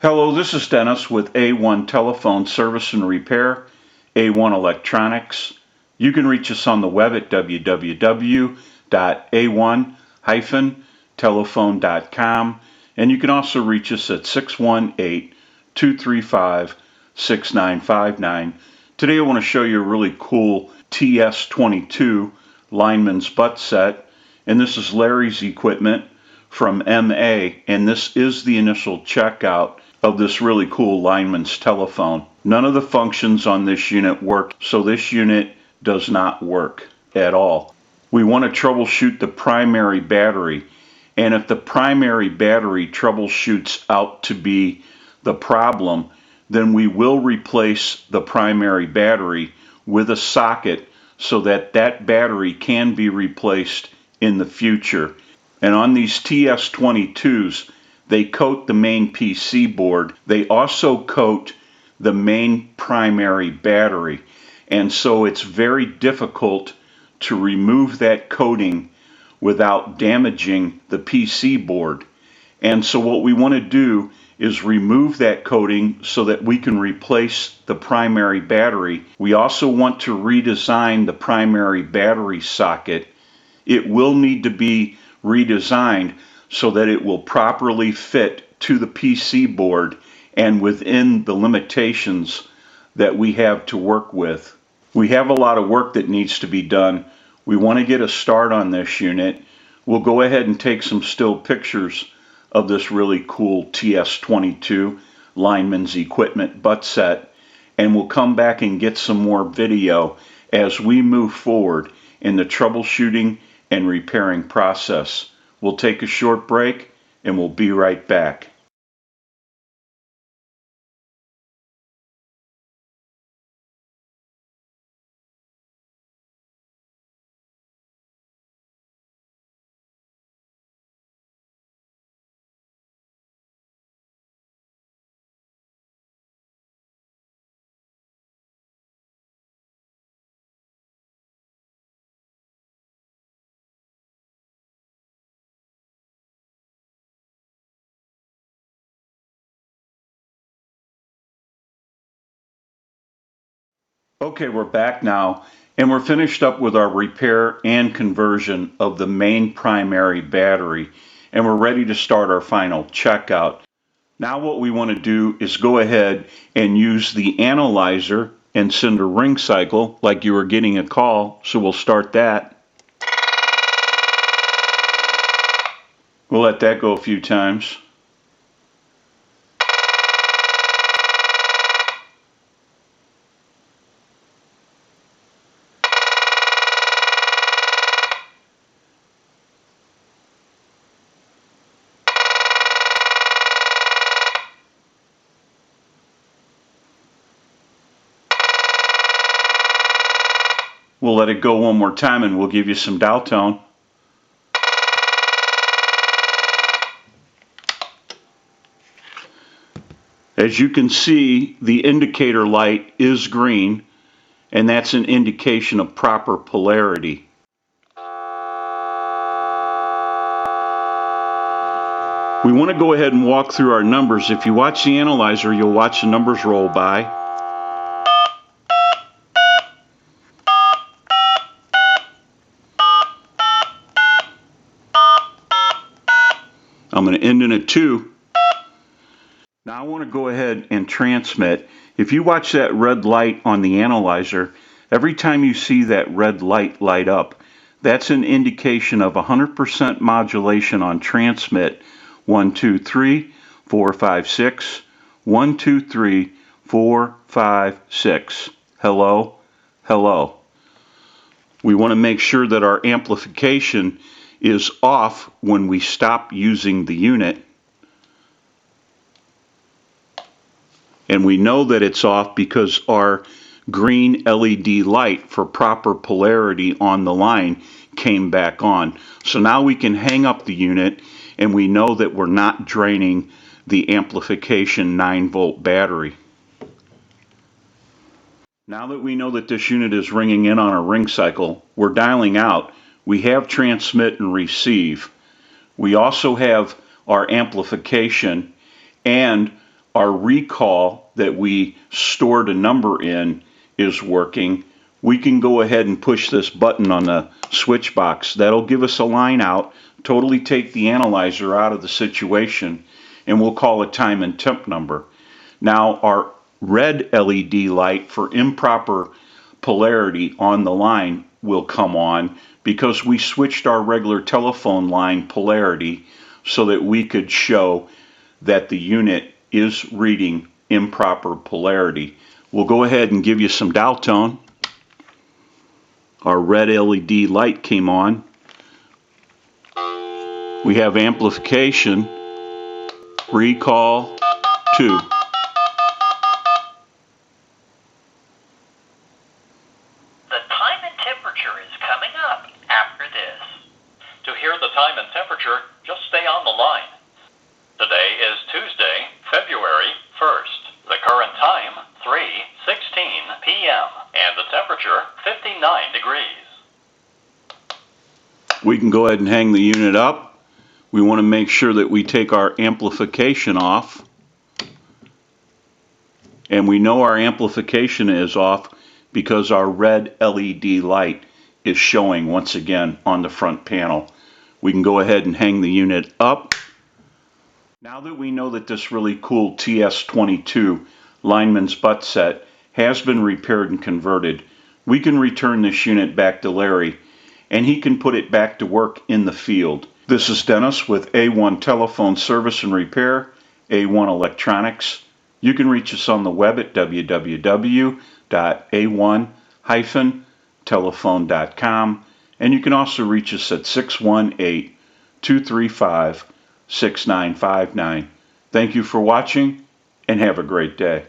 Hello, this is Dennis with A1 Telephone Service and Repair, A1 Electronics. You can reach us on the web at www.a1-telephone.com, and you can also reach us at 618-235-6959. Today I want to show you a really cool TS22 Lineman's Buttset, and this is Larry's equipment from MA, and this is the initial checkout of this really cool lineman's telephone. None of the functions on this unit work, so this unit does not work at all. We want to troubleshoot the primary battery, and if the primary battery troubleshoots out to be the problem, then we will replace the primary battery with a socket so that that battery can be replaced in the future. And on these TS22s, they coat the main PC board. They also coat the main primary battery. And so it's very difficult to remove that coating without damaging the PC board. And so what we want to do is remove that coating so that we can replace the primary battery. We also want to redesign the primary battery socket. It will need to be redesigned so that it will properly fit to the PC board and within the limitations that we have to work with. We have a lot of work that needs to be done. We want to get a start on this unit. We'll go ahead and take some still pictures of this really cool TS22 Lineman's Equipment Buttset, and we'll come back and get some more video as we move forward in the troubleshooting and repairing process. We'll take a short break and we'll be right back. Okay, we're back now, and we're finished up with our repair and conversion of the main primary battery, and we're ready to start our final checkout. Now what we want to do is go ahead and use the analyzer and send a ring cycle like you were getting a call, so we'll start that. We'll let that go a few times. We'll let it go one more time and we'll give you some dial tone. As you can see, the indicator light is green, and that's an indication of proper polarity. We want to go ahead and walk through our numbers. If you watch the analyzer, you'll watch the numbers roll by. I'm going to end in a 2. Now I want to go ahead and transmit. If you watch that red light on the analyzer, every time you see that red light light up, that's an indication of 100% modulation on transmit. 1, 2, 3, 4, 5, 6. 1, 2, 3, 4, 5, 6. Hello, hello. We want to make sure that our amplification is off when we stop using the unit. And we know that it's off because our green LED light for proper polarity on the line came back on. So now we can hang up the unit and we know that we're not draining the amplification 9-volt battery. Now that we know that this unit is ringing in on a ring cycle, we're dialing out. We have transmit and receive. We also have our amplification, and our recall that we stored a number in is working, we can go ahead and push this button on the switch box. That'll give us a line out, totally take the analyzer out of the situation, and we'll call a time and temp number. Now our red LED light for improper polarity on the line will come on because we switched our regular telephone line polarity so that we could show that the unit is reading improper polarity. We'll go ahead and give you some dial tone. Our red LED light came on. We have amplification, recall 2. The time and temperature is coming up after this. To hear the time and temperature, just stay on the line. Today is Tuesday, February 1st. The current time, 3:16 p.m. and the temperature, 59 degrees. We can go ahead and hang the unit up. We want to make sure that we take our amplification off. And we know our amplification is off because our red LED light is showing once again on the front panel. We can go ahead and hang the unit up. Now that we know that this really cool TS22 Lineman's Buttset has been repaired and converted, we can return this unit back to Larry and he can put it back to work in the field. This is Dennis with A1 Telephone Service and Repair, A1 Electronics. You can reach us on the web at www.a1-telephone.com, and you can also reach us at 618-235-6959. Thank you for watching and have a great day.